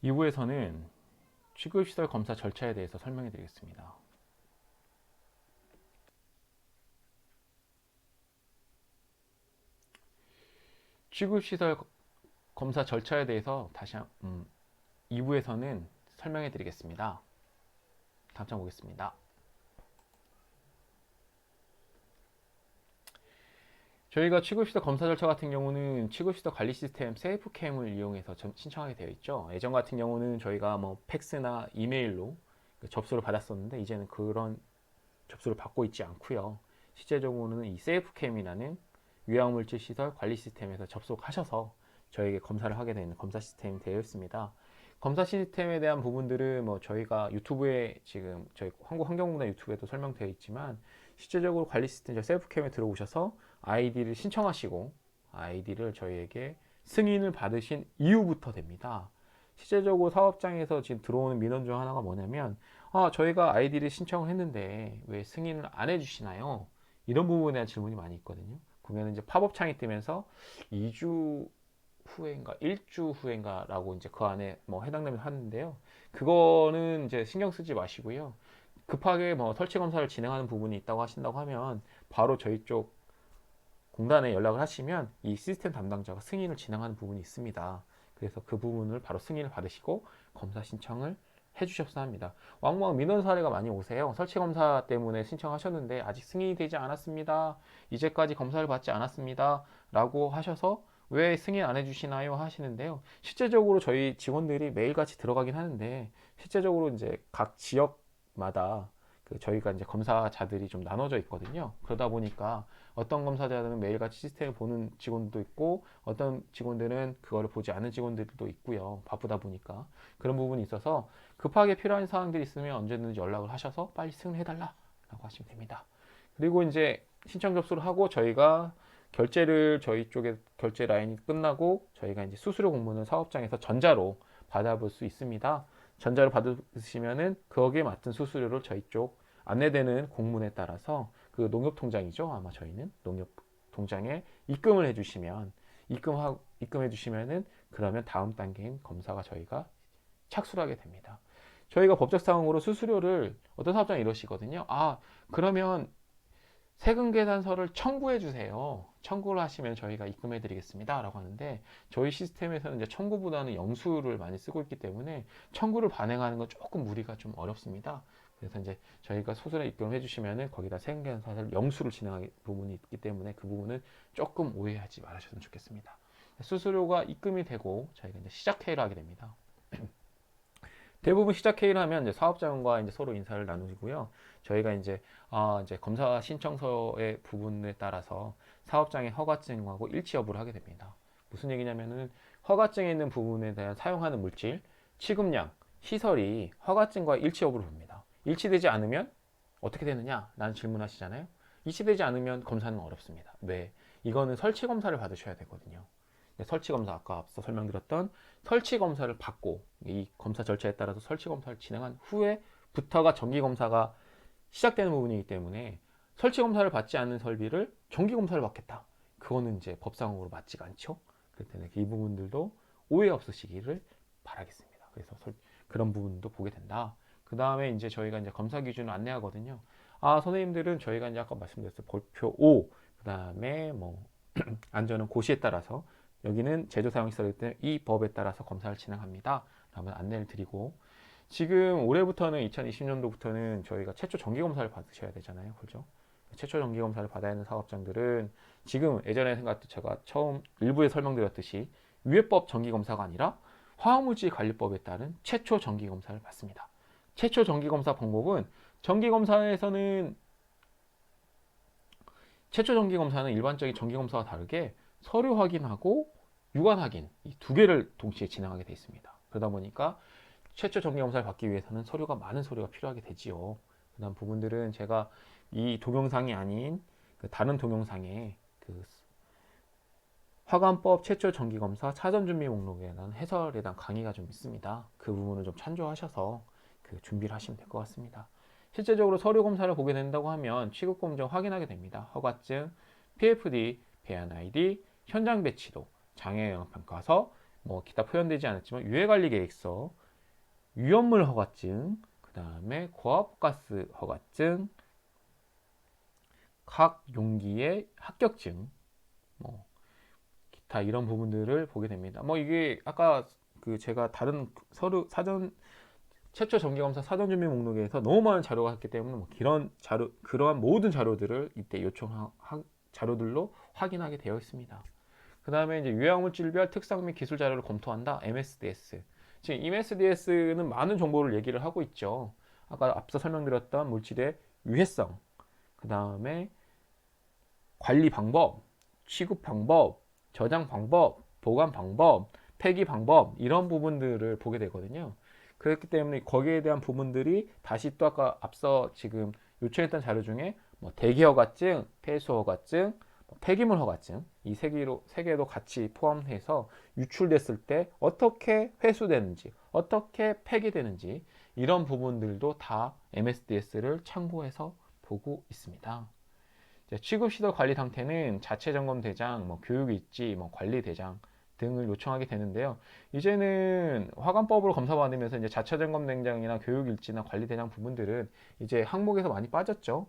2부에서는 취급시설 검사 절차에 대해서 설명해 드리겠습니다. 취급시설 검사 절차에 대해서 2부에서는 설명해 드리겠습니다. 다음 장 보겠습니다. 저희가 취급시설 검사 절차 같은 경우는 취급시설 관리 시스템 세이프캠을 이용해서 신청하게 되어 있죠. 예전 같은 경우는 저희가 팩스나 이메일로 접수를 받았었는데 이제는 그런 접수를 받고 있지 않고요. 실제적으로는 이 세이프캠이라는 유해물질 시설 관리 시스템에서 접속하셔서 저에게 검사를 하게 되는 검사 시스템이 되어 있습니다. 검사 시스템에 대한 부분들은 저희가 유튜브에 지금 저희 한국환경공단 유튜브에도 설명되어 있지만 실제적으로 관리 시스템 셀프캠에 들어오셔서 아이디를 신청하시고 아이디를 저희에게 승인을 받으신 이후부터 됩니다. 실제적으로 사업장에서 지금 들어오는 민원 중 하나가 뭐냐면 저희가 아이디를 신청을 했는데 왜 승인을 안 해주시나요? 이런 부분에 대한 질문이 많이 있거든요. 그러면 이제 팝업 창이 뜨면서 2주 후인가 1주 후인가라고 이제 그 안에 해당되면 하는데요. 그거는 이제 신경 쓰지 마시고요. 급하게 설치 검사를 진행하는 부분이 있다고 하신다고 하면 바로 저희 쪽 공단에 연락을 하시면 이 시스템 담당자가 승인을 진행하는 부분이 있습니다. 그래서 그 부분을 바로 승인을 받으시고 검사 신청을 해주셨어야 합니다. 왕왕 민원 사례가 많이 오세요. 설치 검사 때문에 신청하셨는데 아직 승인이 되지 않았습니다. 이제까지 검사를 받지 않았습니다. 라고 하셔서 왜 승인 안 해주시나요? 하시는데요. 실제적으로 저희 직원들이 매일같이 들어가긴 하는데 실제적으로 이제 각 지역마다 저희가 이제 검사자들이 좀 나눠져 있거든요. 그러다 보니까 어떤 검사자들은 매일같이 시스템을 보는 직원도 있고 어떤 직원들은 그거를 보지 않는 직원들도 있고요. 바쁘다 보니까 그런 부분이 있어서 급하게 필요한 사항들이 있으면 언제든지 연락을 하셔서 빨리 승인해달라 라고 하시면 됩니다. 그리고 이제 신청 접수를 하고 저희가 결제를 저희 쪽에 결제 라인이 끝나고 저희가 이제 수수료 공문을 사업장에서 전자로 받아볼 수 있습니다. 전자로 받으시면은 거기에 맞는 수수료를 저희 쪽 안내되는 공문에 따라서 그 농협통장이죠. 아마 저희는 농협통장에 입금을 해주시면 입금해 주시면은 그러면 다음 단계인 검사가 저희가 착수를 하게 됩니다. 저희가 법적 사항으로 수수료를 어떤 사업장이 이러시거든요. 그러면 세금 계산서를 청구해 주세요. 청구를 하시면 저희가 입금해 드리겠습니다. 라고 하는데 저희 시스템에서는 이제 청구보다는 영수를 많이 쓰고 있기 때문에 청구를 발행하는 건 조금 무리가 좀 어렵습니다. 그래서 이제 저희가 소설에 입금해 주시면은 거기다 세금 계산서를 영수를 진행하는 부분이 있기 때문에 그 부분은 조금 오해하지 말으셨으면 좋겠습니다. 수수료가 입금이 되고 저희가 이제 시작 회의를 하게 됩니다. 대부분 시작 회의를 하면 이제 사업자원과 이제 서로 인사를 나누고요. 저희가 이제 검사 신청서의 부분에 따라서 사업장의 허가증하고 일치 여부를 하게 됩니다. 무슨 얘기냐면은 허가증에 있는 부분에 대한 사용하는 물질, 취급량, 시설이 허가증과 일치 여부를 봅니다. 일치되지 않으면 어떻게 되느냐? 라는 질문하시잖아요. 일치되지 않으면 검사는 어렵습니다. 왜? 이거는 설치 검사를 받으셔야 되거든요. 설치 검사 아까 앞서 설명드렸던 설치 검사를 받고 이 검사 절차에 따라서 설치 검사를 진행한 후에부터가 정기 검사가 시작되는 부분이기 때문에 설치 검사를 받지 않는 설비를 정기 검사를 받겠다. 그거는 이제 법상으로 맞지가 않죠. 그렇기 때문에 이 부분들도 오해 없으시기를 바라겠습니다. 그래서 그런 부분도 보게 된다. 그 다음에 이제 저희가 이제 검사 기준을 안내하거든요. 선생님들은 저희가 이제 아까 말씀드렸을 벌표 5, 그 다음에 안전은 고시에 따라서 여기는 제조 사용 시설이기 때문에 이 법에 따라서 검사를 진행합니다. 라면 안내를 드리고 지금 올해부터는 2020년도부터는 저희가 최초 정기 검사를 받으셔야 되잖아요. 그죠? 최초 정기 검사를 받아야 하는 사업장들은 지금 예전에 제가 처음 일부에 설명드렸듯이 위해법 정기 검사가 아니라 화학물질 관리법에 따른 최초 정기 검사를 받습니다. 최초 정기 검사 방법은 정기 검사에서는 최초 정기 검사는 일반적인 정기 검사와 다르게 서류 확인하고 유관 확인 이 두 개를 동시에 진행하게 되어 있습니다. 그러다 보니까 최초 정기 검사를 받기 위해서는 많은 서류가 필요하게 되지요. 그다음 부분들은 제가 이 동영상이 아닌 다른 동영상에 화관법 최초 정기 검사 사전 준비 목록에 대한 해설에 대한 강의가 좀 있습니다. 그 부분을 좀 참조하셔서 준비를 하시면 될 것 같습니다. 실제적으로 서류 검사를 보게 된다고 하면 취급 공정 확인하게 됩니다. 허가증, PFD, 배안 아이디, 현장 배치도, 장애 영역 평가서, 뭐 기타 표현되지 않았지만 유해관리 계획서, 위험물 허가증, 그 다음에 고압가스 허가증, 각 용기의 합격증, 뭐 기타 이런 부분들을 보게 됩니다. 뭐 이게 아까 그 제가 다른 서류 사전 최초 정기검사 사전 준비 목록에서 너무 많은 자료가 있기 때문에 뭐 이런 자료 그러한 모든 자료들을 이때 요청한 자료들로 확인하게 되어 있습니다. 그 다음에 이제 유해물질별 특성 및 기술 자료를 검토한다. MSDS. 지금 MSDS는 많은 정보를 얘기를 하고 있죠. 아까 앞서 설명드렸던 물질의 유해성, 그 다음에 관리 방법, 취급 방법, 저장 방법, 보관 방법, 폐기 방법 이런 부분들을 보게 되거든요. 그렇기 때문에 거기에 대한 부분들이 다시 또 아까 앞서 지금 요청했던 자료 중에 뭐 대기 허가증, 폐수 허가증, 폐기물 허가증 이 세 개도 같이 포함해서 유출됐을 때 어떻게 회수되는지, 어떻게 폐기되는지 이런 부분들도 다 MSDS를 참고해서 보고 있습니다. 취급 시설 관리 상태는 자체 점검 대장, 뭐 교육 일지, 뭐 관리 대장 등을 요청하게 되는데요. 이제는 화관법으로 검사받으면서 이제 자체 점검 대장이나 교육 일지나 관리 대장 부분들은 이제 항목에서 많이 빠졌죠.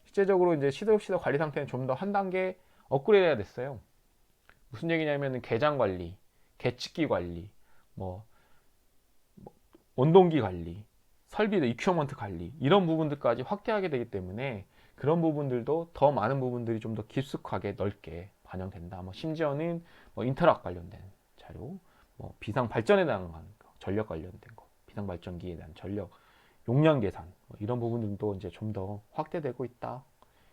실제적으로 이제 시설 관리 상태는 좀 더 한 단계 업그레이드가 됐어요. 무슨 얘기냐면은 개장 관리, 계측기 관리, 뭐 온동기 관리, 설비들 이퀴어먼트 관리 이런 부분들까지 확대하게 되기 때문에 그런 부분들도 더 많은 부분들이 좀 더 깊숙하게 넓게 반영된다. 뭐 심지어는 뭐 인터락 관련된 자료, 뭐 비상 발전에 대한 거, 전력 관련된 거, 비상 발전기에 대한 전력 용량 계산 뭐 이런 부분들도 이제 좀 더 확대되고 있다.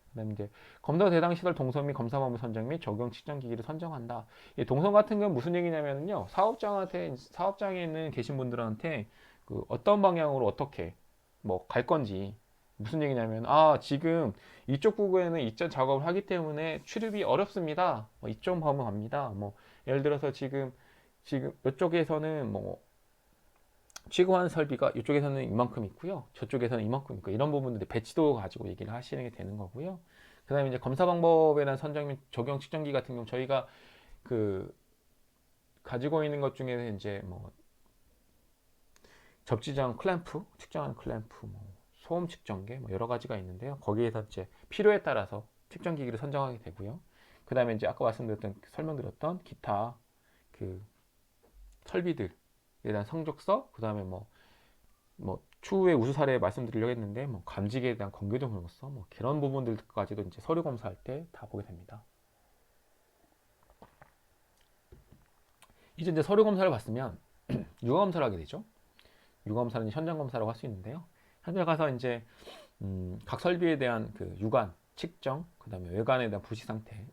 그다음에 이제 검사 대상 시설 동선 및 검사 방법 선정 및 적용 측정 기기를 선정한다. 이 동선 같은 건 무슨 얘기냐면요, 사업장에 있는 계신 분들한테 그 어떤 방향으로 어떻게 뭐 갈 건지 무슨 얘기냐면 지금 이쪽 부근에는 이전 작업을 하기 때문에 출입이 어렵습니다. 뭐 이쪽 방면 갑니다. 뭐 예를 들어서 지금 이쪽에서는 뭐 취급하는 설비가 이쪽에서는 이만큼 있고요. 저쪽에서는 이만큼 있고 이런 부분들이 배치도 가지고 얘기를 하시는 게 되는 거고요. 그 다음에 이제 검사 방법에 대한 선정 및 적용 측정기 같은 경우 저희가 그 가지고 있는 것 중에는 이제 뭐 접지장 클램프, 측정하는 클램프, 뭐 소음 측정계 뭐 여러 가지가 있는데요. 거기에서 이제 필요에 따라서 측정기기를 선정하게 되고요. 그 다음에 이제 아까 설명드렸던 기타 그 설비들에 대한 성적서, 그 다음에 뭐 추후에 우수 사례 말씀드리려고 했는데 뭐 감지기에 대한 건교동 혈고서 뭐 그런 부분들까지도 이제 서류 검사할 때 다 보게 됩니다. 이제 서류 검사를 봤으면 유가 검사를 하게 되죠. 유가 검사는 현장 검사라고 할 수 있는데요. 현장 가서 이제 각 설비에 대한 그 유관 측정, 그 다음에 외관에 대한 부식 상태,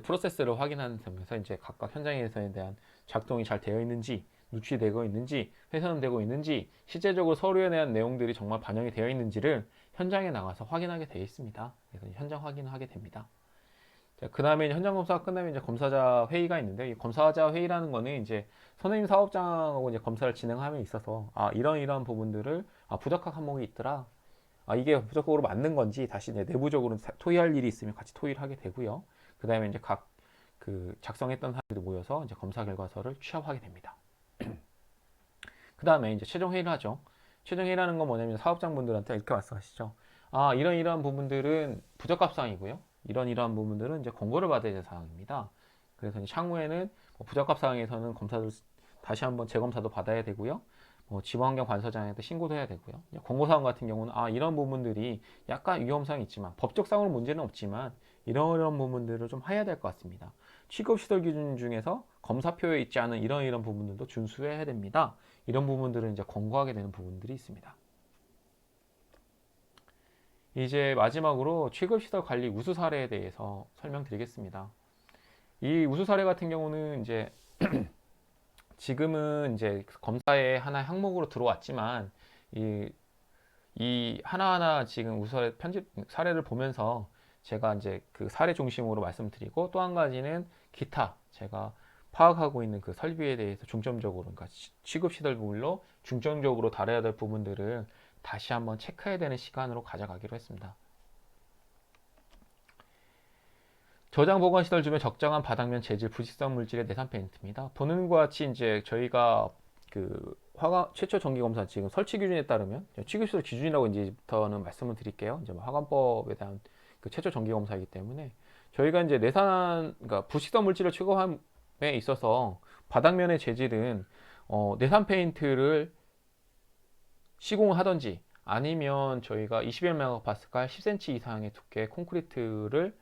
프로세스를 확인하는 점에서 이제 각각 현장에서에 대한 작동이 잘 되어 있는지, 누출되고 있는지, 훼손되고 있는지, 실제적으로 서류에 대한 내용들이 정말 반영이 되어 있는지를 현장에 나가서 확인하게 되어 있습니다. 그래서 현장 확인을 하게 됩니다. 그 다음에 현장 검사가 끝나면 이제 검사자 회의가 있는데, 이 검사자 회의라는 거는 이제 선생님 사업장하고 이제 검사를 진행함에 있어서 이런 부분들을 부적합 항목이 있더라. 이게 부적격으로 맞는 건지 다시 내부적으로 토의할 일이 있으면 같이 토의를 하게 되고요. 그 다음에 이제 각 그 작성했던 사람들이 모여서 이제 검사 결과서를 취합하게 됩니다. 그 다음에 이제 최종 회의를 하죠. 최종 회의라는 건 뭐냐면 사업장분들한테 이렇게 말씀하시죠. 이런 부분들은 부적합 사항이고요. 이런 부분들은 이제 권고를 받아야 될 사항입니다. 그래서 이제 향후에는 뭐 부적합 사항에서는 검사를 다시 한번 재검사도 받아야 되고요. 지방환경관서장한테 신고도 해야 되고요. 권고사항 같은 경우는 이런 부분들이 약간 위험성이 있지만 법적상으로 문제는 없지만 이런 부분들을 좀 해야 될 것 같습니다. 취급시설 기준 중에서 검사표에 있지 않은 이런 부분들도 준수해야 됩니다. 이런 부분들은 이제 권고하게 되는 부분들이 있습니다. 이제 마지막으로 취급시설 관리 우수 사례에 대해서 설명드리겠습니다. 이 우수 사례 같은 경우는 이제 지금은 이제 검사의 하나의 항목으로 들어왔지만 이 하나하나 지금 우수 편집 사례를 보면서 제가 이제 그 사례 중심으로 말씀드리고 또 한 가지는 기타 제가 파악하고 있는 그 설비에 대해서 중점적으로 그러니까 취급 시설물로 중점적으로 다뤄야 될 부분들을 다시 한번 체크해야 되는 시간으로 가져가기로 했습니다. 저장 보관 시설 주변 적정한 바닥면 재질 부식성 물질의 내산 페인트입니다. 보는 것과 같이 이제 저희가 그 화관 최초 정기 검사 지금 설치 기준에 따르면 취급시설 기준이라고 이제부터는 말씀을 드릴게요. 이제 뭐 화관법에 대한 그 최초 정기 검사이기 때문에 저희가 이제 내산 그러니까 부식성 물질을 취급함에 있어서 바닥면의 재질은 내산 페인트를 시공을 하든지 아니면 저희가 21메가파스칼 10cm 이상의 두께 콘크리트를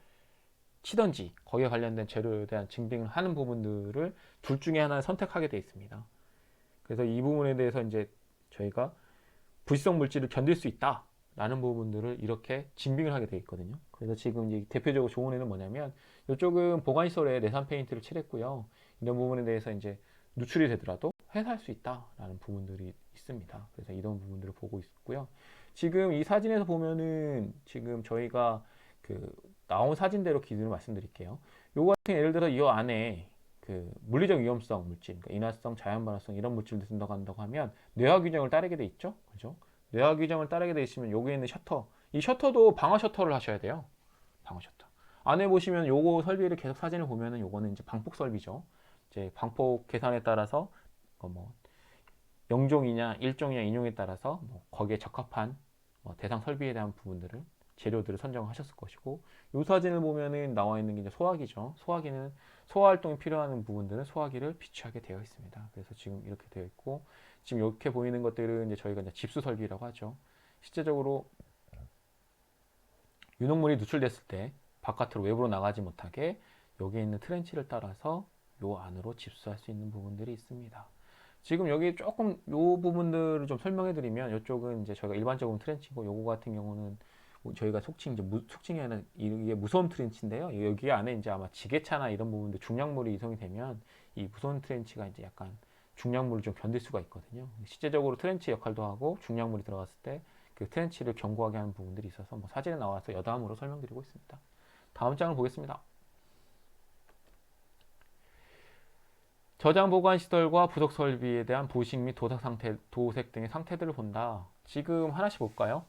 치든지 거기에 관련된 재료에 대한 증빙을 하는 부분들을 둘 중에 하나를 선택하게 되어 있습니다. 그래서 이 부분에 대해서 이제 저희가 불시성 물질을 견딜 수 있다 라는 부분들을 이렇게 증빙을 하게 되어 있거든요. 그래서 지금 이제 대표적으로 좋은 애는 뭐냐면 이쪽은 보관시설에 내산 페인트를 칠했고요. 이런 부분에 대해서 이제 누출이 되더라도 회사할 수 있다 라는 부분들이 있습니다. 그래서 이런 부분들을 보고 있고요. 지금 이 사진에서 보면은 지금 저희가 그 나온 사진대로 기준을 말씀드릴게요. 요거 같은 예를 들어 이 안에 그 물리적 위험성 물질, 그러니까 인화성, 자연반화성 이런 물질을 쓴다고 한다고 하면 뇌화 규정을 따르게 돼 있죠, 그죠? 뇌화 규정을 따르게 돼 있으면 여기에 있는 셔터, 이 셔터도 방화 셔터를 하셔야 돼요. 방화 셔터. 안에 보시면 요거 설비를 계속 사진을 보면은 요거는 이제 방폭 설비죠. 이제 방폭 계산에 따라서 뭐 0종이냐 1종이냐 2종에 따라서 뭐 거기에 적합한 뭐 대상 설비에 대한 부분들을 재료들을 선정하셨을 것이고 이 사진을 보면은 나와 있는 게 이제 소화기죠. 소화기는 소화 활동이 필요한 부분들은 소화기를 비치하게 되어 있습니다. 그래서 지금 이렇게 되어 있고 지금 이렇게 보이는 것들은 이제 저희가 이제 집수 설비라고 하죠. 실제적으로 유독물이 누출됐을 때 바깥으로 외부로 나가지 못하게 여기에 있는 트렌치를 따라서 요 안으로 집수할 수 있는 부분들이 있습니다. 지금 여기 조금 요 부분들을 좀 설명해 드리면 이쪽은 이제 저희가 일반적으로 트렌치고 요거 같은 경우는 저희가 속칭 이제 속칭이 아니라 이게 무소음 트렌치인데요. 여기 안에 이제 아마 지게차나 이런 부분들 중량물이 이송이 되면 이 무소음 트렌치가 이제 약간 중량물을 좀 견딜 수가 있거든요. 실제적으로 트렌치 역할도 하고 중량물이 들어갔을 때 그 트렌치를 견고하게 하는 부분들이 있어서 뭐 사진에 나와서 여담으로 설명드리고 있습니다. 다음 장을 보겠습니다. 저장 보관 시설과 부속 설비에 대한 부식 및 도색 상태, 도색 등의 상태들을 본다. 지금 하나씩 볼까요?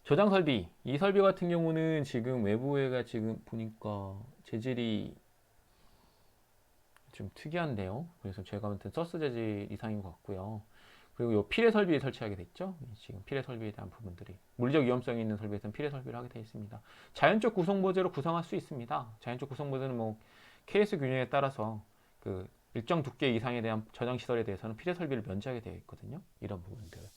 저장 설비. 이 설비 같은 경우는 지금 외부에가 지금 보니까 재질이 좀 특이한데요. 그래서 제가 볼때 서스 재질 이상인 것 같고요. 그리고 이 피레 설비에 설치하게 됐죠. 지금 피레 설비에 대한 부분들이 물리적 위험성이 있는 설비에서는 피레 설비를 하게 되어 있습니다. 자연적 구성 보재로 구성할 수 있습니다. 자연적 구성 보재는 뭐 KS 균형에 따라서 그 일정 두께 이상에 대한 저장 시설에 대해서는 피레 설비를 면제하게 되어 있거든요. 이런 부분들을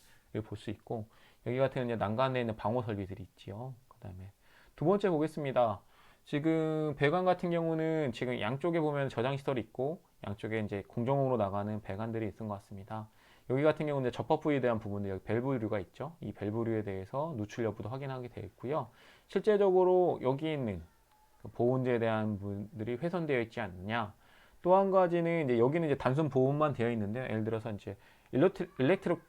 볼 수 있고 여기 같은 이제 난간에 있는 방호 설비들이 있지요. 그다음에 두 번째 보겠습니다. 지금 배관 같은 경우는 지금 양쪽에 보면 저장 시설이 있고 양쪽에 이제 공정으로 나가는 배관들이 있는 것 같습니다. 여기 같은 경우는 접합 부위에 대한 부분들 여기 밸브류가 있죠. 이 밸브류에 대해서 누출 여부도 확인하게 되어 있고요. 실제적으로 여기 있는 보온재에 대한 부분들이 훼손되어 있지 않느냐. 또 한 가지는 이제 여기는 이제 단순 보온만 되어 있는데 예를 들어서 이제 일렉트릭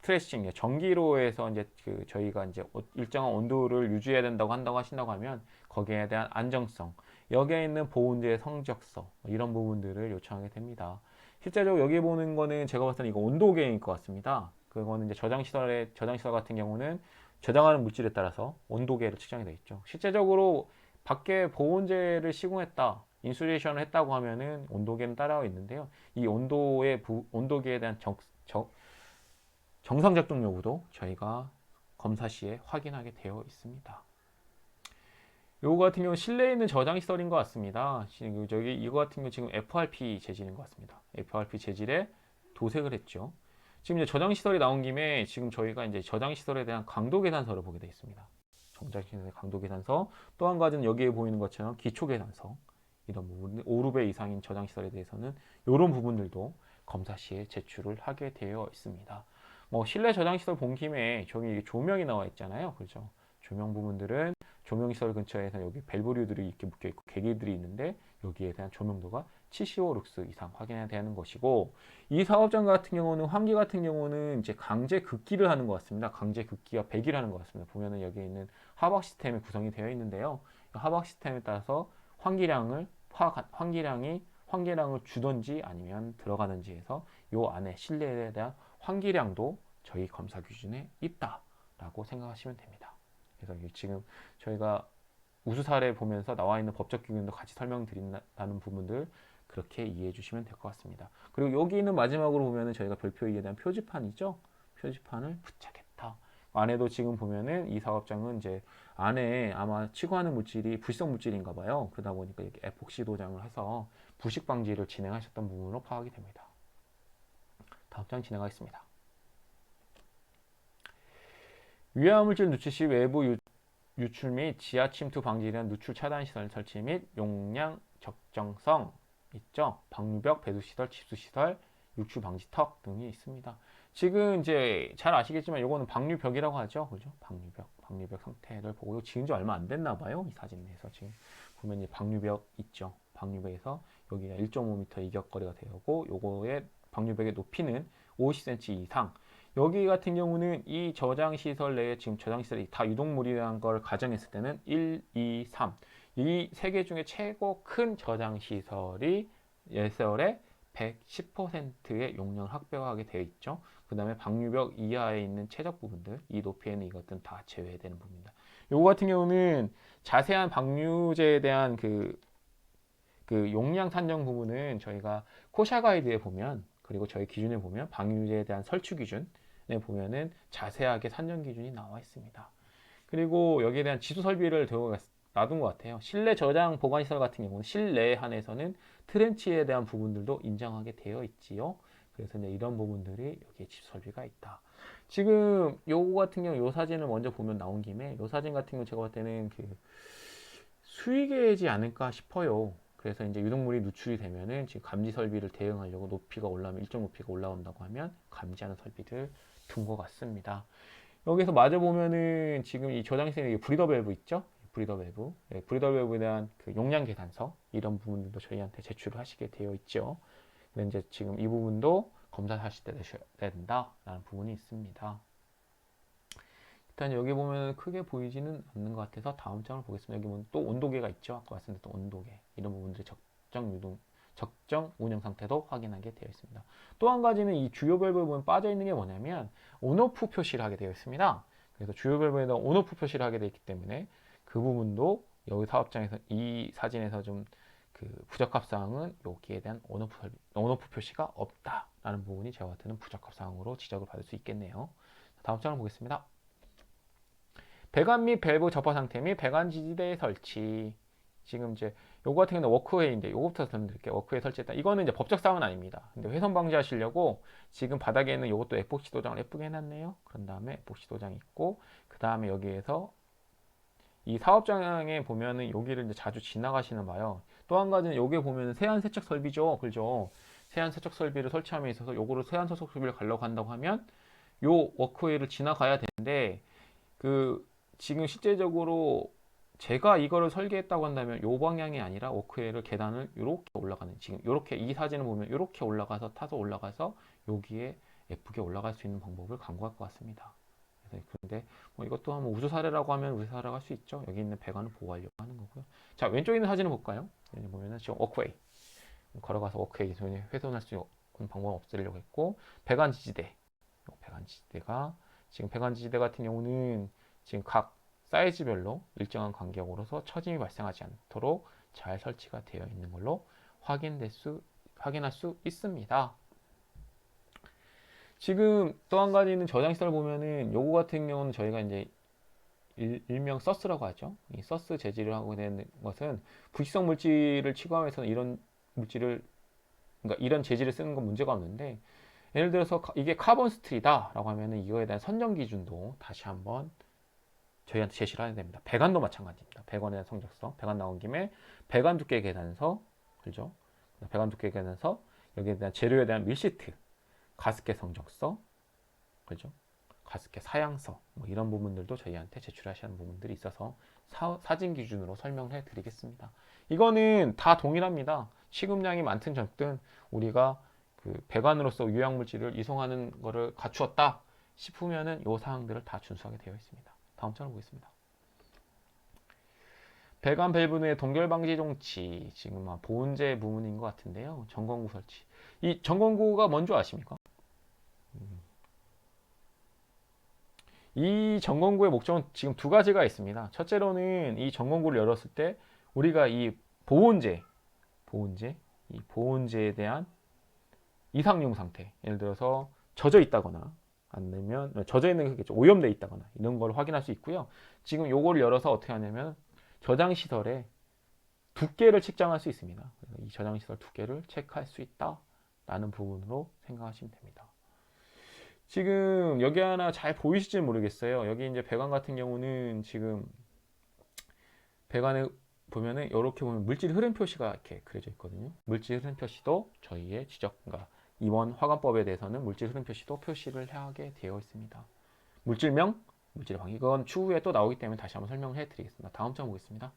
트레싱 전기로 해서 이제 그 저희가 이제 일정한 온도를 유지해야 된다고 하신다고 하면 거기에 대한 안정성, 여기에 있는 보온재의 성적서 이런 부분들을 요청하게 됩니다. 실제적으로 여기 보는 거는 제가 봤을 때 이거 온도계인 것 같습니다. 그거는 이제 저장시설 같은 경우는 저장하는 물질에 따라서 온도계를 측정이 되어 있죠. 실제적으로 밖에 보온재를 시공했다, 인슐레이션을 했다고 하면은 온도계는 따라와 있는데요. 이 온도계에 대한 정상 작동 여부도 저희가 검사 시에 확인하게 되어 있습니다. 요거 같은 경우 실내에 있는 저장 시설인 것 같습니다. 저기 이거 같은 경우 지금 FRP 재질인 것 같습니다. FRP 재질에 도색을 했죠. 지금 이제 저장 시설이 나온 김에 지금 저희가 이제 저장 시설에 대한 강도 계산서를 보게 되어 있습니다. 저장 시설의 강도 계산서. 또 한 가지는 여기에 보이는 것처럼 기초 계산서. 이런 부분, 5루베 이상인 저장 시설에 대해서는 이런 부분들도 검사 시에 제출을 하게 되어 있습니다. 뭐 실내 저장 시설 본 김에 저기 조명이 나와 있잖아요. 그렇죠? 조명 부분들은 조명시설 근처에서 여기 밸브류들이 이렇게 묶여 있고 계기들이 있는데 여기에 대한 조명도가 75룩스 이상 확인해야 되는 것이고 이 사업장 같은 경우는 환기 같은 경우는 이제 강제 급기를 하는 것 같습니다. 강제 급기와 배기를 하는 것 같습니다. 보면은 여기에 있는 하박 시스템이 구성이 되어 있는데요. 하박 시스템에 따라서 환기량을 주든지 아니면 들어가는지 해서 요 안에 실내에 대한 환기량도 저희 검사 기준에 있다라고 생각하시면 됩니다. 그래서 지금 저희가 우수 사례 보면서 나와 있는 법적 기준도 같이 설명드린다는 부분들 그렇게 이해해 주시면 될 것 같습니다. 그리고 여기는 마지막으로 보면은 저희가 별표에 대한 표지판이죠. 표지판을 부착했다. 안에도 지금 보면은 이 사업장은 이제 안에 아마 취급하는 물질이 불성 물질인가 봐요. 그러다 보니까 이렇게 에폭시 도장을 해서 부식 방지를 진행하셨던 부분으로 파악이 됩니다. 다음 장 진행하겠습니다. 유해물질 누출 시 외부 유출 및 지하 침투 방지에 대한 누출 차단 시설 설치 및 용량 적정성 있죠. 방류벽, 배수시설, 집수시설, 유출 방지턱 등이 있습니다. 지금 이제 잘 아시겠지만 이거는 방류벽이라고 하죠. 그죠? 방류벽 상태를 보고 지은 지 얼마 안 됐나 봐요. 이 사진에서 지금 보면 이제 방류벽 있죠. 방류벽에서 여기가 1.5m 이격거리가 되고 요거의 방류벽의 높이는 50cm 이상. 여기 같은 경우는 이 저장 시설 내에 지금 저장 시설이 다 유독물이라는 걸 가정했을 때는 1, 2, 3. 이 세 개 중에 최고 큰 저장 시설이 예설의 110%의 용량을 확보하게 되어 있죠. 그 다음에 방류벽 이하에 있는 최적 부분들, 이 높이에는 이것들은 다 제외되는 부분입니다. 요거 같은 경우는 자세한 방류제에 대한 그 용량 산정 부분은 저희가 코샤 가이드에 보면, 그리고 저희 기준에 보면 방류제에 대한 설치 기준에 보면은 자세하게 산정 기준이 나와 있습니다. 그리고 여기에 대한 지수 설비를 놔둔 것 같아요. 실내 저장 보관시설 같은 경우는 실내에 한해서는 트렌치에 대한 부분들도 인정하게 되어 있지요. 그래서 이제 이런 부분들이 여기에 지수 설비가 있다. 지금 요거 같은 경우 요 사진을 먼저 보면 나온 김에 요 사진 같은 경우 제가 볼 때는 그 수위계지 않을까 싶어요. 그래서 이제 유독물이 누출이 되면은 지금 감지 설비를 대응하려고 높이가 올라오면 일정 높이가 올라온다고 하면 감지하는 설비를 둔 것 같습니다. 여기서 마저 보면은 지금 이 저장실에 브리더 밸브 있죠? 브리더 밸브. 네, 브리더 밸브에 대한 그 용량 계산서 이런 부분들도 저희한테 제출을 하시게 되어 있죠. 근데 이제 지금 이 부분도 검사하실 때 내셔야 된다라는 부분이 있습니다. 일단 여기 보면 크게 보이지는 않는 것 같아서 다음 장을 보겠습니다. 여기 보면 또 온도계가 있죠. 아까 말씀드렸던 온도계. 이런 부분들이 적정 운영 상태도 확인하게 되어 있습니다. 또 한 가지는 이 주요 밸브에 보면 빠져 있는 게 뭐냐면 온오프 표시를 하게 되어 있습니다. 그래서 주요 밸브에다 온오프 표시를 하게 되어 있기 때문에 그 부분도 여기 사업장에서 이 사진에서 좀 그 부적합 사항은 여기에 대한 온오프 표시가 없다라는 부분이 제가 같은 부적합 사항으로 지적을 받을 수 있겠네요. 다음 장을 보겠습니다. 배관 및 밸브 접화 상태 및 배관 지지대 설치. 지금 이제 요거 같은 경우는 워크웨이인데 요거부터 설명드릴게요. 워크웨이 설치했다. 이거는 이제 법적 사항은 아닙니다. 근데 훼손 방지하시려고 지금 바닥에 있는 요것도 에폭시 도장을 예쁘게 해놨네요. 그런 다음에 에폭시 도장이 있고 그 다음에 여기에서 이 사업장에 보면은 여기를 이제 자주 지나가시는 봐요. 또 한 가지는 여기에 보면은 세안 세척 설비죠. 그죠? 세안 세척 설비를 설치함에 있어서 요거를 세안 세척 설비를 가려고 한다고 하면 요 워크웨이를 지나가야 되는데 그 지금 실제적으로 제가 이거를 설계했다고 한다면 요 방향이 아니라 워크웨이를 계단을 이렇게 올라가는 지금 이렇게 이 사진을 보면 이렇게 올라가서 타서 올라가서 여기에 예쁘게 올라갈 수 있는 방법을 강구할 것 같습니다. 그래서 그런데 뭐 이것도 한번 우수 사례라고 하면 우수 사례라고 할 수 있죠. 여기 있는 배관을 보호하려고 하는 거고요. 자, 왼쪽에 있는 사진을 볼까요? 여기 보면은 지금 워크웨이 걸어가서 워크웨이 훼손할 수 있는 방법을 없애려고 했고 배관 지지대 배관 지지대가 지금 배관 지지대 같은 경우는 지금 각 사이즈별로 일정한 간격으로서 처짐이 발생하지 않도록 잘 설치가 되어 있는 걸로 확인할 수 있습니다. 지금 또 한 가지는 저장시설 보면은 요거 같은 경우는 저희가 이제 일명 서스라고 하죠. 이 서스 재질을 하고 되는 것은 불식성 물질을 취급하면서는 이런 물질을 그러니까 이런 재질을 쓰는 건 문제가 없는데 예를 들어서 이게 카본 스틸이다라고 하면은 이거에 대한 선정 기준도 다시 한번 저희한테 제시를 해야 됩니다. 배관도 마찬가지입니다. 배관에 대한 성적성. 배관 나온 김에 배관 두께 계산서, 그죠? 배관 두께 계산서, 여기에 대한 재료에 대한 밀시트, 가습기 성적서, 그죠? 가습기 사양서, 뭐 이런 부분들도 저희한테 제출하셔야 하는 부분들이 있어서 사진 기준으로 설명을 해드리겠습니다. 이거는 다 동일합니다. 취급량이 많든 적든 우리가 그 배관으로서 유해물질을 이송하는 것을 갖추었다 싶으면은 이 사항들을 다 준수하게 되어 있습니다. 다음 장을 보겠습니다. 배관 밸브 내 동결 방지 종치 지금 보온재 부분인 것 같은데요. 전건구 설치. 이 전건구가 뭔지 아십니까? 이 점검구의 목적은 지금 두 가지가 있습니다. 첫째로는 이 점검구를 열었을 때 우리가 이 보온재, 보온재, 이 보온재에 대한 이상용 상태, 예를 들어서 젖어 있다거나 아니면 젖어 있는 게 그겠죠. 오염돼 있다거나 이런 걸 확인할 수 있고요. 지금 요거를 열어서 어떻게 하냐면 저장 시설의 두께를 측정할 수 있습니다. 그래서 이 저장 시설 두께를 체크할 수 있다라는 부분으로 생각하시면 됩니다. 지금 여기 하나 잘 보이실지 모르겠어요. 여기 이제 배관 같은 경우는 지금 배관에 보면은 이렇게 보면 물질 흐름 표시가 이렇게 그려져 있거든요. 물질 흐름 표시도 저희의 지적, 그러니까 이원 화관법에 대해서는 물질 흐름 표시도 표시를 하게 되어 있습니다. 물질명, 물질 방위, 이건 추후에 또 나오기 때문에 다시 한번 설명을 해드리겠습니다. 다음 장 보겠습니다.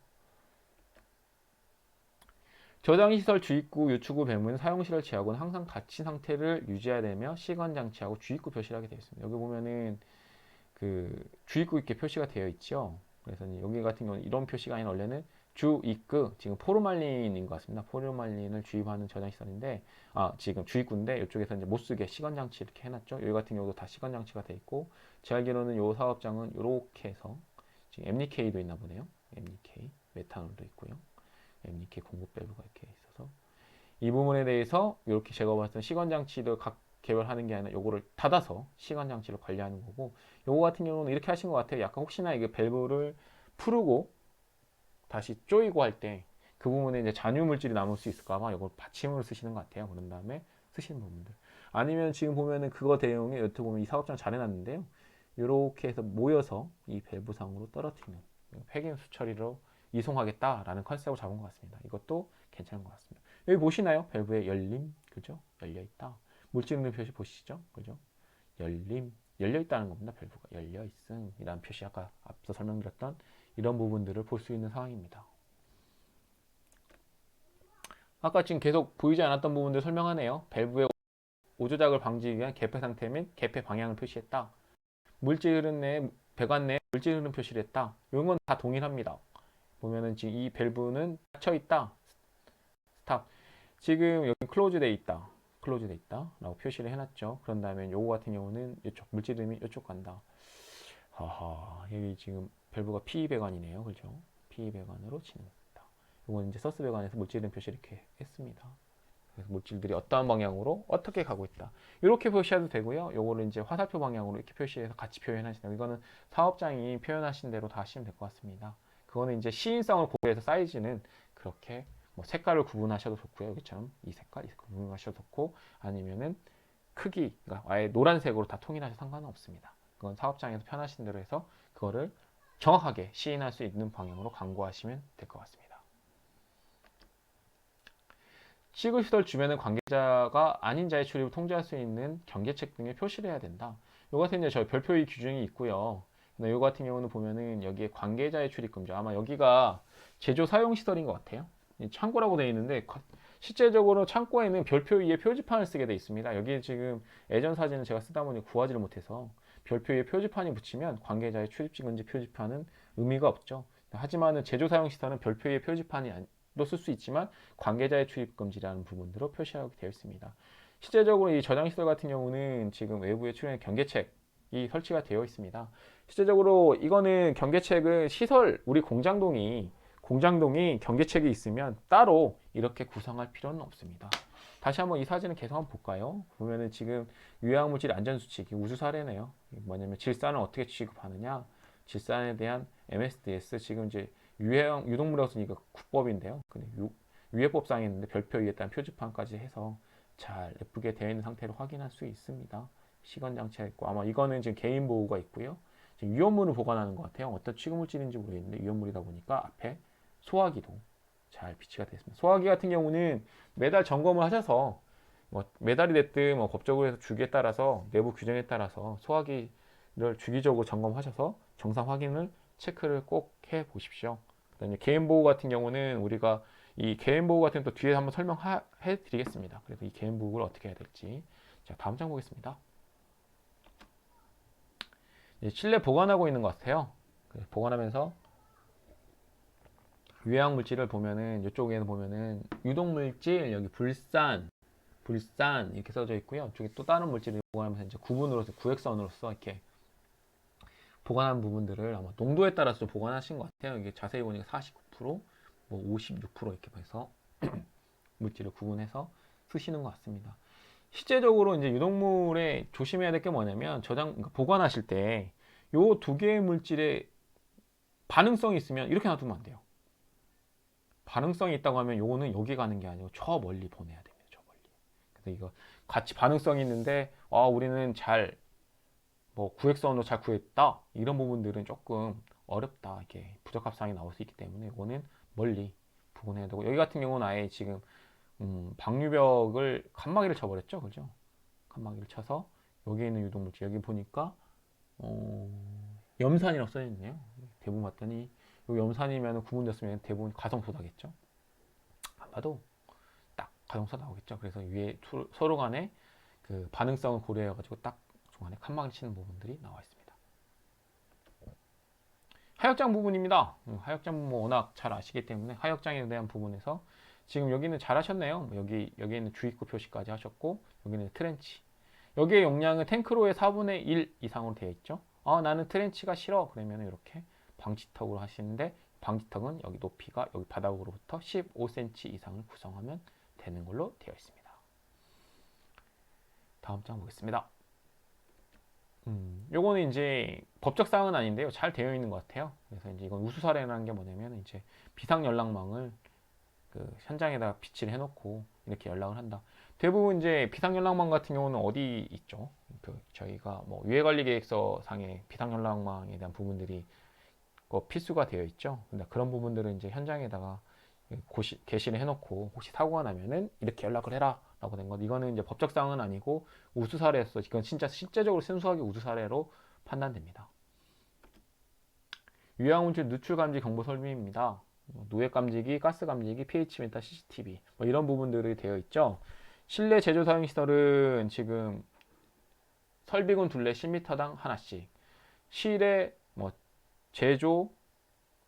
저장시설 주입구, 유축구 배문은 사용시설 제약은 항상 닫힌 상태를 유지해야 되며 시건장치하고 주입구 표시를 하게 되어 있습니다. 여기 보면은 그 주입구 이렇게 표시가 되어 있죠. 그래서 여기 같은 경우는 이런 표시가 아니라 원래는 주입구, 지금 포르말린인 것 같습니다. 포르말린을 주입하는 저장시설인데, 지금 주입구인데 이쪽에서 이제 못 쓰게 시건장치 이렇게 해놨죠. 여기 같은 경우도 다 시건장치가 되어 있고, 제 알기로는 이 사업장은 이렇게 해서 지금 MDK도 있나 보네요. MDK, 메탄올도 있고요. MDK 공급 밸브가 이렇게 있어서 이 부분에 대해서 이렇게 제가 봤을 때 시건장치를 각 개별하는 게 아니라 요거를 닫아서 시건장치를 관리하는 거고, 요거 같은 경우는 이렇게 하신 것 같아요. 약간 혹시나 이게 밸브를 풀고 다시 조이고 할 때 그 부분에 이제 잔유 물질이 남을 수 있을까봐 이걸 받침으로 쓰시는 것 같아요. 그런 다음에 쓰시는 부분들. 아니면 지금 보면은 그거 대용에 여기 보면 이 사업장 잘 해놨는데요. 이렇게 해서 모여서 이 밸브상으로 떨어뜨리는 폐기수 처리로 이송하겠다라는 컨셉을 잡은 것 같습니다. 이것도 괜찮은 것 같습니다. 여기 보시나요? 밸브의 열림, 그죠? 열려 있다. 물질 있는 표시 보시죠, 그죠? 열림, 열려 있다는 겁니다. 밸브가 열려 있음이라는 표시, 아까 앞서 설명드렸던 이런 부분들을 볼 수 있는 상황입니다. 아까 지금 계속 보이지 않았던 부분들 설명하네요. 밸브의 오조작을 방지하기 위한 개폐 상태 및 개폐 방향을 표시했다. 물질 흐름 내 배관 내 물질 흐름 표시를 했다. 이런 건 다 동일합니다. 보면은 지금 이 밸브는 닫혀 있다. 스탑. 지금 여기 클로즈 돼 있다. 클로즈 돼 있다. 라고 표시를 해놨죠. 그런 다음에 요거 같은 경우는 이쪽 물질 흐름이 이쪽 간다. 하하, 여기 지금 밸브가 PE 배관이네요. 그죠? PE 배관으로 진행합니다. 이건 이제 서스 배관에서 물질 흐름 표시를 이렇게 했습니다. 그래서 물질들이 어떠한 방향으로 어떻게 가고 있다. 이렇게 표시해도 되고요. 요거를 이제 화살표 방향으로 이렇게 표시해서 같이 표현하시다. 이거는 사업장이 표현하신 대로 다 하시면 될 것 같습니다. 그거는 이제 시인성을 고려해서 사이즈는 그렇게 뭐 색깔을 구분하셔도 좋고요. 여기처럼 이 색깔 구분하셔도 좋고, 아니면은 크기, 그러니까 아예 노란색으로 다 통일하셔도 상관은 없습니다. 그건 사업장에서 편하신 대로 해서 그거를 정확하게 시인할 수 있는 방향으로 광고하시면 될 것 같습니다. 시급시설 주변의 관계자가 아닌 자의 출입을 통제할 수 있는 경계책 등에 표시를 해야 된다. 요 같은 이제 저희 별표의 규정이 있고요. 근데 요 같은 경우는 보면은 여기에 관계자의 출입 금지. 아마 여기가 제조 사용 시설인 것 같아요. 창고라고 되어 있는데 실제적으로 창고에는 별표 위에 표지판을 쓰게 되어 있습니다. 여기에 지금 예전 사진을 제가 쓰다 보니 구하지를 못해서 별표 위에 표지판이 붙이면 관계자의 출입지 금지 표지판은 의미가 없죠. 하지만은 제조 사용 시설은 별표 위에 표지판이 또 쓸 수 있지만 관계자의 출입 금지라는 부분으로 표시하게 되어 있습니다. 실제적으로 이 저장 시설 같은 경우는 지금 외부에 출hiện 경계책이 설치가 되어 있습니다. 실제적으로 이거는 경계책은 시설 우리 공장동이 경계책이 있으면 따로 이렇게 구성할 필요는 없습니다. 다시 한번 이 사진을 계속 한번 볼까요? 보면은 지금 유해물질 안전수칙, 우수 사례네요. 뭐냐면 질산을 어떻게 취급하느냐, 질산에 대한 MSDS, 지금 이제 유해형 유독물에서 이거 국법인데요. 근데 유해법상에 있는데 별표 위에 따른 표지판까지 해서 잘 예쁘게 되어 있는 상태로 확인할 수 있습니다. 시건 장치가 있고, 아마 이거는 지금 개인 보호가 있고요. 지금 위험물을 보관하는 것 같아요. 어떤 취급물질인지 모르겠는데 위험물이다 보니까 앞에 소화기도 잘 비치가 되어 있습니다. 소화기 같은 경우는 매달 점검을 하셔서 뭐 매달이 됐든 뭐 법적으로 해서 주기에 따라서 내부 규정에 따라서 소화기를 주기적으로 점검하셔서 정상 확인을 체크를 꼭 해 보십시오. 그다음에 개인 보호 같은 경우는 우리가 이 개인 보호 같은 또 뒤에 한번 설명해 드리겠습니다. 그래서 이 개인 보호를 어떻게 해야 될지. 자, 다음 장 보겠습니다. 실내 보관하고 있는 것 같아요. 보관하면서 유해학 물질을 보면은 이쪽에는 보면은 유독 물질, 여기 불산 이렇게 써져 있고요. 이쪽에 또 다른 물질을 보관하면서 이제 구분으로서 구획선으로서 이렇게 보관한 부분들을 아마 농도에 따라서 좀 보관하신 것 같아요. 이게 자세히 보니까 49%, 뭐 56% 이렇게 해서 물질을 구분해서 쓰시는 것 같습니다. 실제적으로 이제 유독물에 조심해야 될 게 뭐냐면 그러니까 보관하실 때 요 두 개의 물질의 반응성이 있으면 이렇게 놔두면 안 돼요. 반응성이 있다고 하면 요거는 여기 가는 게 아니고 저 멀리 보내야 됩니다. 저 멀리. 그래서 이거 같이 반응성이 있는데 우리는 잘 뭐 구획선으로 잘 구했다 이런 부분들은 조금 어렵다 이렇게 부적합 사항이 나올 수 있기 때문에 이거는 멀리 보내야 되고 여기 같은 경우는 아예 지금 방류벽을 칸막이를 쳐버렸죠, 그죠? 칸막이를 쳐서 여기에 있는 유독물질 여기 보니까 염산이라고 써있네요. 대부분 봤더니 요 염산이면 구분됐으면 대부분 가성소다겠죠. 안 봐도 딱 가성소다 나오겠죠. 그래서 위에 서로 간에 그 반응성을 고려해가지고 딱 중간에 칸막이 치는 부분들이 나와 있습니다. 하역장 부분입니다. 하역장 부분 워낙 잘 아시기 때문에 하역장에 대한 부분에서 지금 여기는 잘 하셨네요. 여기에는 주입구 표시까지 하셨고 여기는 트렌치. 여기에 용량은 탱크로의 4분의 1 이상으로 되어 있죠. 나는 트렌치가 싫어. 그러면 이렇게 방지턱으로 하시는데 방지턱은 여기 높이가 여기 바닥으로부터 15cm 이상을 구성하면 되는 걸로 되어 있습니다. 다음 장 보겠습니다. 요거는 이제 법적 사항은 아닌데요. 잘 되어 있는 것 같아요. 그래서 이제 이건 우수 사례라는 게 뭐냐면 이제 비상 연락망을 그 현장에다가 비치를 해놓고 이렇게 연락을 한다. 대부분 이제 비상 연락망 같은 경우는 어디 있죠? 그 저희가 뭐 유해관리계획서 상의 비상 연락망에 대한 부분들이 필수가 되어 있죠. 근데 그런 부분들은 이제 현장에다가 게시를 해놓고 혹시 사고가 나면은 이렇게 연락을 해라 라고 된 것. 이거는 이제 법적 사항은 아니고 우수 사례였어. 이건 진짜 실제적으로 순수하게 우수 사례로 판단됩니다. 유해물질 누출 감지 경보 설비입니다. 누액 감지기, 가스 감지기, pH 미터, CCTV 뭐 이런 부분들이 되어 있죠. 실내 제조 사용 시설은 지금 설비군 둘레 10m당 하나씩. 실내 뭐 제조,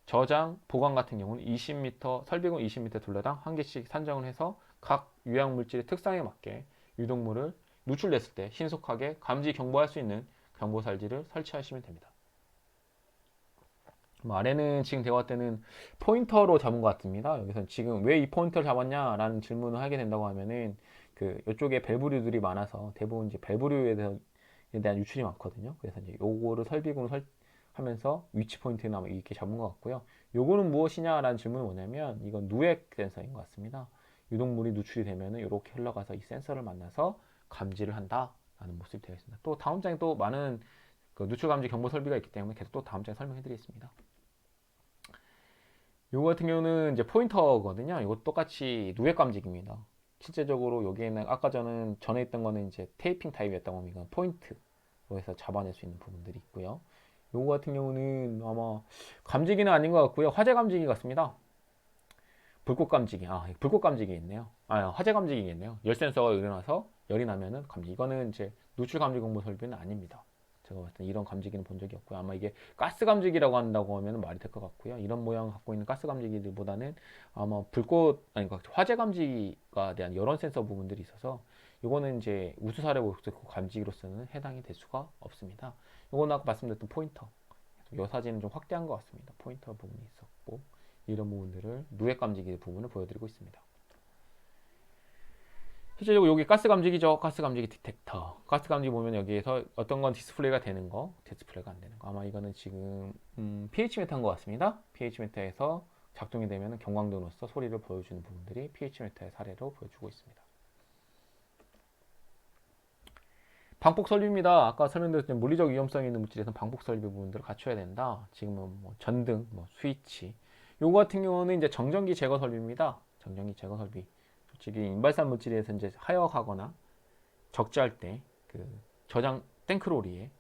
저장, 보관 같은 경우는 20m, 설비군 20m 둘레당 한 개씩 산정을 해서 각 유해 물질의 특성에 맞게 유독물을 누출됐을 때 신속하게 감지 경보할 수 있는 경보살지를 설치하시면 됩니다. 아래는 지금 제가 봤을 때는 포인터로 잡은 것 같습니다. 여기서 지금 왜 이 포인터를 잡았냐라는 질문을 하게 된다고 하면은 그 이쪽에 밸브류들이 많아서 대부분 이제 밸브류에 대한 유출이 많거든요. 그래서 이제 요거를 설비군을 하면서 위치 포인트나 뭐 이렇게 잡은 것 같고요. 요거는 무엇이냐라는 질문은 뭐냐면 이건 누액 센서인 것 같습니다. 유독물이 누출이 되면은 이렇게 흘러가서 이 센서를 만나서 감지를 한다라는 모습이 되어 있습니다. 또 다음 장에 또 많은 그 누출 감지 경보 설비가 있기 때문에 계속 또 다음 장에 설명해 드리겠습니다. 요거 같은 경우는 이제 포인터거든요. 이거 똑같이 누액 감지기입니다. 실제적으로 여기에는 아까 전에 있던 거는 이제 테이핑 타입이었다고 하면 이건 포인트로 해서 잡아낼 수 있는 부분들이 있고요. 요거 같은 경우는 아마 감지기는 아닌 것 같고요. 화재 감지기 같습니다. 불꽃 감지기. 불꽃 감지기 있네요. 화재 감지기겠네요. 열 센서가 일어나서 열이 나면은 감지. 이거는 이제 누출 감지 공보 설비는 아닙니다. 제가 봤을 때 이런 감지기는 본 적이 없고요. 아마 이게 가스 감지기라고 한다고 하면 말이 될 것 같고요. 이런 모양 갖고 있는 가스 감지기들보다는 아마 그러니까 화재 감지기가 대한 여론 센서 부분들이 있어서 이거는 이제 우수 사례 감지기로서는 해당이 될 수가 없습니다. 이거는 아까 말씀드렸던 포인터. 이 사진은 좀 확대한 것 같습니다. 포인터 부분이 있었고 이런 부분들을 누액 감지기 부분을 보여드리고 있습니다. 실제적으로 여기 가스 감지기죠. 가스 감지기 디텍터. 가스 감지기 보면 여기에서 어떤 건 디스플레이가 되는 거, 디스플레이가 안 되는 거. 아마 이거는 지금 pH 미터인 것 같습니다. pH 미터에서 작동이 되면 경광등으로서 소리를 보여주는 부분들이 pH 미터의 사례로 보여주고 있습니다. 방폭 설비입니다. 아까 설명드렸던 물리적 위험성이 있는 물질에서는 방폭 설비 부분들을 갖춰야 된다. 지금은 뭐 전등, 뭐 스위치. 요거 같은 경우는 이제 정전기 제거 설비입니다. 정전기 제거 설비. 솔직히 인발산 물질에서 이제 하역하거나 적재할 때 그 저장 탱크로리에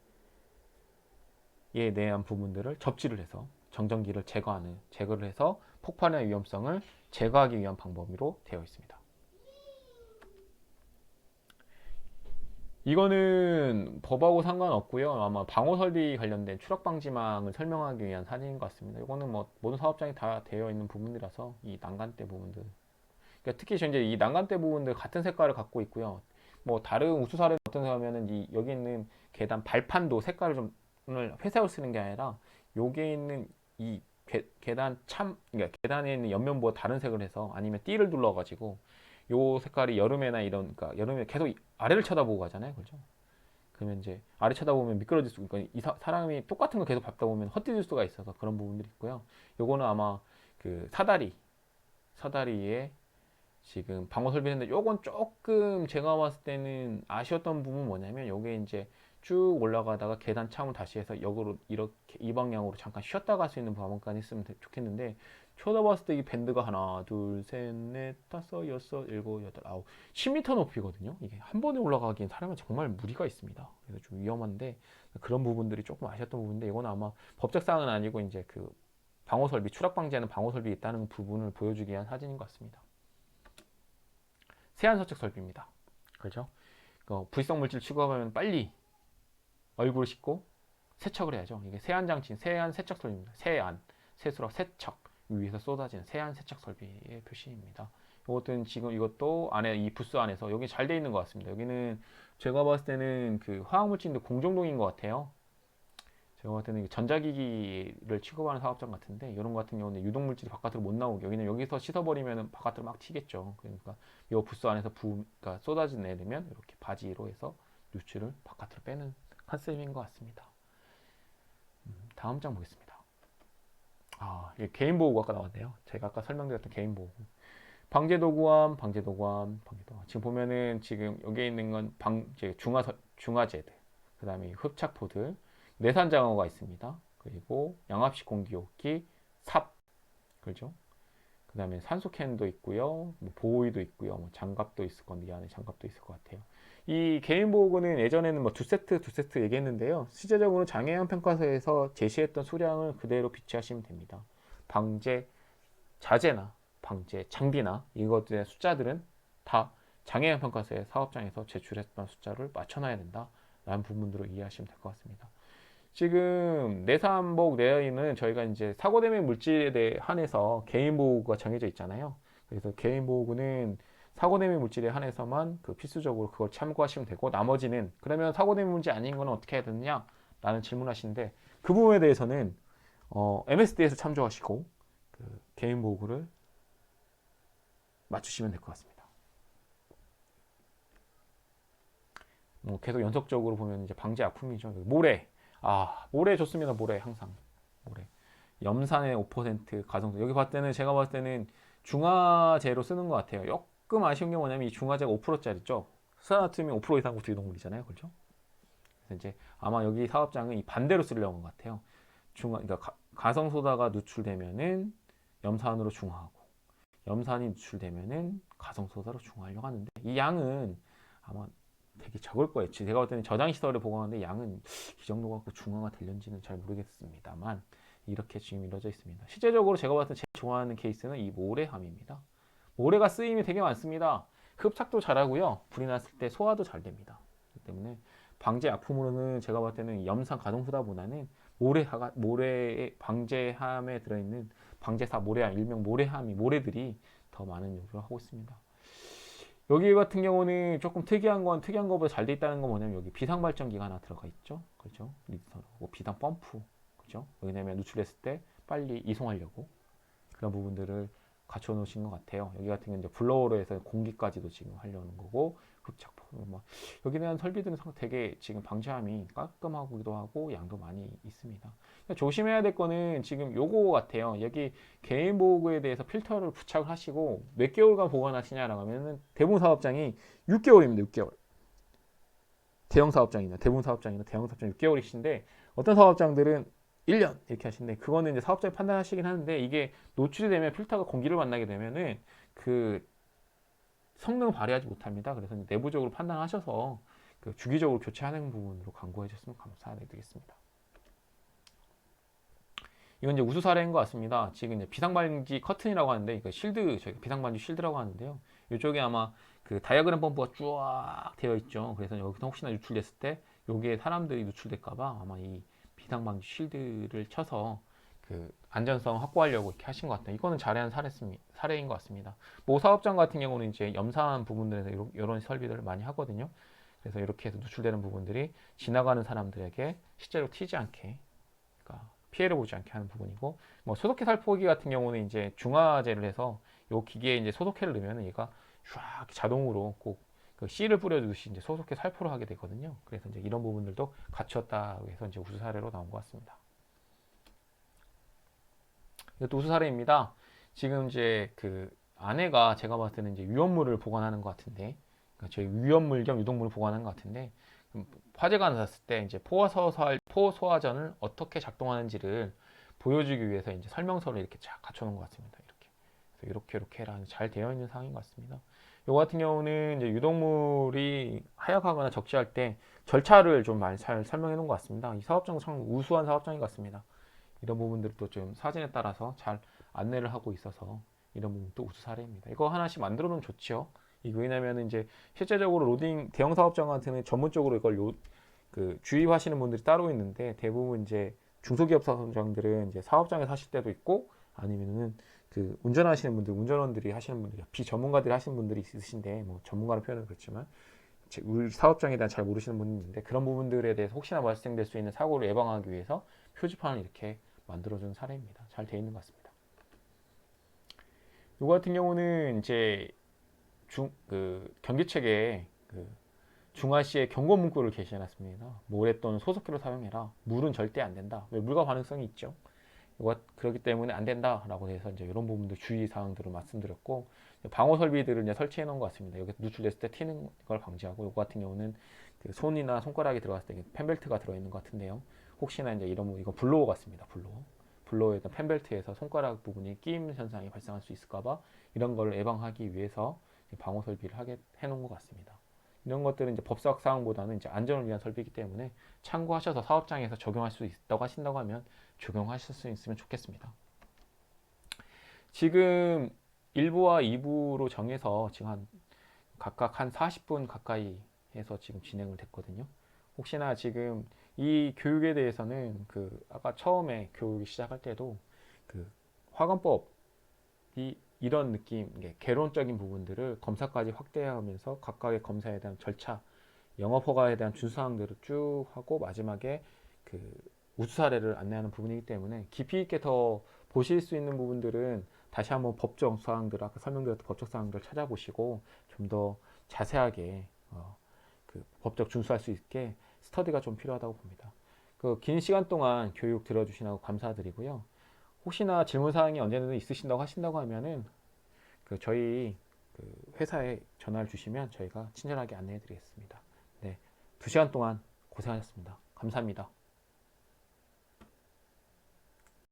대한 부분들을 접지를 해서 정전기를 제거를 해서 폭발의 위험성을 제거하기 위한 방법으로 되어 있습니다. 이거는 법하고 상관없고요. 아마 방호 설비 관련된 추락 방지망을 설명하기 위한 사진인 것 같습니다. 이거는 뭐 모든 사업장이 다 되어 있는 부분이라서 이 난간대 부분들, 그러니까 특히 이제 이 난간대 부분들 같은 색깔을 갖고 있고요. 뭐 다른 우수 사례는 어떤 사람이면은 이 여기 있는 계단 발판도 색깔을 좀 회사로 쓰는 게 아니라 여기에 있는 이 계단 그러니까 계단에 있는 옆면보다 다른 색을 해서 아니면 띠를 둘러가지고 요 색깔이 여름에나 이런 그러니까 여름에 계속 아래를 쳐다보고 가잖아요, 그렇죠? 그러면 이제 아래 쳐다보면 미끄러질 수, 그러니까 사람이 똑같은 거 계속 밟다 보면 헛디딜 수가 있어서 그런 부분들이 있고요. 요거는 아마 그 사다리에 지금 방어 설비인데 요건 조금 제가 봤을 때는 아쉬웠던 부분은 뭐냐면 요게 이제 쭉 올라가다가 계단 참을 다시 해서 역으로 이렇게 이 방향으로 잠깐 쉬었다 갈 수 있는 방법까지 있으면 좋겠는데 쳐다봤을 때 이 밴드가 하나 둘셋넷 다섯 여섯 일곱 여덟 아홉 10m 높이거든요. 이게 한 번에 올라가기엔 사람은 정말 무리가 있습니다. 그래서 좀 위험한데 그런 부분들이 조금 아쉬웠던 부분인데 이건 아마 법적 사항은 아니고 이제 그 방어 설비 추락 방지하는 방어 설비 있다는 부분을 보여주기 위한 사진인 것 같습니다. 세안 세척 설비입니다. 그렇죠? 불성 물질 취급하면 빨리 얼굴을 씻고 세척을 해야죠. 이게 세안 장치, 세안 세척 설비입니다. 세안, 세수라 세척 위에서 쏟아지는 세안 세척 설비의 표시입니다. 이것도 안에 이 부스 안에서 여기 잘 돼 있는 것 같습니다. 여기는 제가 봤을 때는 그 화학물질인데 공정동인 것 같아요. 제가 봤을 때는 전자기기를 취급하는 사업장 같은데 이런 거 같은 경우는 유독물질이 바깥으로 못 나오게 여기는 여기서 씻어버리면 바깥으로 막 튀겠죠. 그러니까 이 부스 안에서 그러니까 쏟아지내면 이렇게 바지로 해서 유출을 바깥으로 빼는 컨셉인 것 같습니다. 다음 장 보겠습니다. 이게 개인 보호구 아까 나왔네요. 제가 아까 설명드렸던 개인 보호구. 방제도구함. 지금 보면은 지금 여기에 있는 건 중화제드, 그 다음에 흡착포들, 내산장어가 있습니다. 그리고 양압식 공기호흡기, 삽, 그렇죠? 그 다음에 산소캔도 있고요. 뭐 보호의도 있고요. 뭐 장갑도 있을 건데 이 안에 장갑도 있을 것 같아요. 이 개인 보호구는 예전에는 뭐 두 세트 얘기했는데요. 실제적으로 장애형 평가서에서 제시했던 수량을 그대로 비치하시면 됩니다. 방제 자재나 방제 장비나 이것들의 숫자들은 다 장애형 평가서의 사업장에서 제출했던 숫자를 맞춰놔야 된다 라는 부분들을 이해하시면 될 것 같습니다. 지금 내사한복 내에는 저희가 이제 사고대명 물질에 대해 한해서 개인 보호구가 정해져 있잖아요. 그래서 개인 보호구는 사고대명 물질에 한해서만 그 필수적으로 그걸 참고하시면 되고 나머지는 그러면 사고대명 물질 아닌 거는 어떻게 해야 되느냐 라는 질문하시는데 그 부분에 대해서는 MSD에서 참조하시고 그 개인 보호구를 맞추시면 될 것 같습니다. 계속 연속적으로 보면 이제 방제 아픔이죠. 모래 좋습니다. 모래 항상 모래. 염산의 5% 가성소. 여기 봤을 때는 제가 봤을 때는 중화제로 쓰는 것 같아요. 조금 아쉬운 게 뭐냐면 이 중화제가 5%짜리죠. 수산나트륨이 5% 이상 고투이동물이잖아요. 그렇죠? 그래서 이제 아마 여기 사업장은 이 반대로 쓰려고 한 것 같아요. 그러니까 가성소다가 누출되면은 염산으로 중화하고 염산이 누출되면은 가성소다로 중화하려고 하는데 이 양은 아마 되게 적을 거예요. 제가 볼 때는 저장시설을 보관하는데 양은 이 정도 갖고 중화가 되는지는 잘 모르겠습니다만 이렇게 지금 이루어져 있습니다. 실제적으로 제가 봤을 때 제일 좋아하는 케이스는 이 모래함입니다. 모래가 쓰임이 되게 많습니다. 흡착도 잘하고요. 불이 났을 때 소화도 잘 됩니다. 그렇기 때문에 방제 약품으로는 제가 봤을 때는 염산 가성소다보다는 모래의 방제함에 들어있는 방제사 모래함, 일명 모래들이 더 많은 요소를 하고 있습니다. 여기 같은 경우는 조금 특이한 거보다 잘 돼 있다는 건 뭐냐면 여기 비상 발전기가 하나 들어가 있죠. 그렇죠? 리터하고 비상 펌프. 그렇죠? 왜냐면 누출했을 때 빨리 이송하려고 그런 부분들을 갖춰 놓으신 것 같아요. 여기 같은 경우는 이제 블로어로 해서 공기까지도 지금 하려는 거고 여기에 대한 설비들은 되게 지금 방지함이 깔끔하기도 하고 양도 많이 있습니다. 조심해야 될 거는 지금 요거 같아요. 여기 개인 보호구에 대해서 필터를 부착을 하시고 몇 개월간 보관하시냐라고 하면은 대부분 사업장이 6개월입니다. 6개월. 대부분 사업장이나 대형 사업장 6개월이신데 어떤 사업장들은 1년 이렇게 하시는데 그거는 이제 사업자에 판단하시긴 하는데 이게 노출이 되면 필터가 공기를 만나게 되면은 그 성능을 발휘하지 못합니다. 그래서 내부적으로 판단하셔서 그 주기적으로 교체하는 부분으로 광고해 주셨으면 감사드리겠습니다. 이건 이제 우수 사례인 것 같습니다. 지금 이제 비상방지 커튼이라고 하는데 이거 저희가 비상방지 쉴드라고 하는데요. 이쪽에 아마 그 다이아그램 펌프가 쫙 되어 있죠. 그래서 여기서 혹시나 유출됐을 때 여기에 사람들이 누출될까봐 아마 이 비상방지 쉴드를 쳐서 그 안전성 확보하려고 이렇게 하신 것 같아요. 이거는 잘한 사례인 것 같습니다. 모 사업장 같은 경우는 이제 염산 부분들에서 이런 설비들을 많이 하거든요. 그래서 이렇게 해서 노출되는 부분들이 지나가는 사람들에게 실제로 튀지 않게, 그러니까 피해를 보지 않게 하는 부분이고, 뭐 소독해 살포기 같은 경우는 이제 중화제를 해서 요 기계에 이제 소독해를 넣으면 얘가 쫙 자동으로 꼭 그 씨를 뿌려주듯이 이제 소독해 살포를 하게 되거든요. 그래서 이제 이런 부분들도 갖췄다고 해서 이제 우수 사례로 나온 것 같습니다. 이것도 우수 사례입니다. 지금 이제 그 아내가 제가 봤을 때는 이제 위험물을 보관하는 것 같은데, 그러니까 저희 위험물 겸 유독물을 보관하는 것 같은데, 화재가 났을 때 이제 포소화전을 어떻게 작동하는지를 보여주기 위해서 이제 설명서를 이렇게 쫙 갖춰놓은 것 같습니다. 이렇게. 그래서 이렇게 해라. 잘 되어 있는 상황인 것 같습니다. 이 같은 경우는 이제 유독물이 하약하거나 적시할 때 절차를 좀 많이 잘 설명해 놓은 것 같습니다. 이 사업장은 참 우수한 사업장인 것 같습니다. 이런 부분들도 좀 사진에 따라서 잘 안내를 하고 있어서 이런 부분도 우수 사례입니다. 이거 하나씩 만들어 놓으면 좋죠. 이거 왜냐면 이제 실제적으로 로딩 대형 사업장한테는 전문적으로 이걸 그 주입하시는 분들이 따로 있는데, 대부분 이제 중소기업 사업장들은 이제 사업장에서 하실 때도 있고, 아니면은 그 운전하시는 분들, 운전원들이 하시는 분들, 비전문가들이 하시는 분들이 있으신데, 뭐 전문가는 표현은 그렇지만 우리 사업장에 대한 잘 모르시는 분이 있는데, 그런 부분들에 대해서 혹시나 발생될 수 있는 사고를 예방하기 위해서 표지판을 이렇게 만들어준 사례입니다. 잘 되어 있는 것 같습니다. 이거 같은 경우는 이제 경기책에 중화시의 경고 문구를 게시해놨습니다. 모래 또는 소독기로 사용해라. 물은 절대 안 된다. 왜? 물과 반응성이 있죠. 그렇기 때문에 안 된다라고 해서 이제 이런 부분들 주의 사항들을 말씀드렸고, 방호 설비들을 이제 설치해 놓은 것 같습니다. 여기 누출됐을 때 튀는 걸 방지하고, 이거 같은 경우는 그 손이나 손가락이 들어갔을 때 펜벨트가 들어있는 것 같은데요. 혹시나 이제 이거 블로어 같습니다. 블로어에 펜벨트에서 손가락 부분이 끼임 현상이 발생할 수 있을까봐 이런 걸 예방하기 위해서 방호 설비를 해놓은 것 같습니다. 이런 것들은 이제 법적 사항보다는 이제 안전을 위한 설비이기 때문에 참고하셔서 사업장에서 적용할 수 있다고 하신다고 하면 적용하실 수 있으면 좋겠습니다. 지금 1부와 2부로 정해서 지금 각각 한 40분 가까이 해서 지금 진행을 됐거든요. 혹시나 지금 이 교육에 대해서는 아까 처음에 교육이 시작할 때도 화관법이 이런 느낌, 개론적인 부분들을 검사까지 확대하면서 각각의 검사에 대한 절차, 영업허가에 대한 준수사항들을 쭉 하고 마지막에 우수 사례를 안내하는 부분이기 때문에 깊이 있게 더 보실 수 있는 부분들은 다시 한번 법적 사항들, 아까 설명드렸던 법적 사항들을 찾아보시고 좀 더 자세하게 법적 준수할 수 있게 스터디가 좀 필요하다고 봅니다. 긴 시간 동안 교육 들어주시라고 감사드리고요. 혹시나 질문사항이 언제든 있으신다고 하신다고 하면은 저희 회사에 전화를 주시면 저희가 친절하게 안내해 드리겠습니다. 네, 2시간 동안 고생하셨습니다. 감사합니다.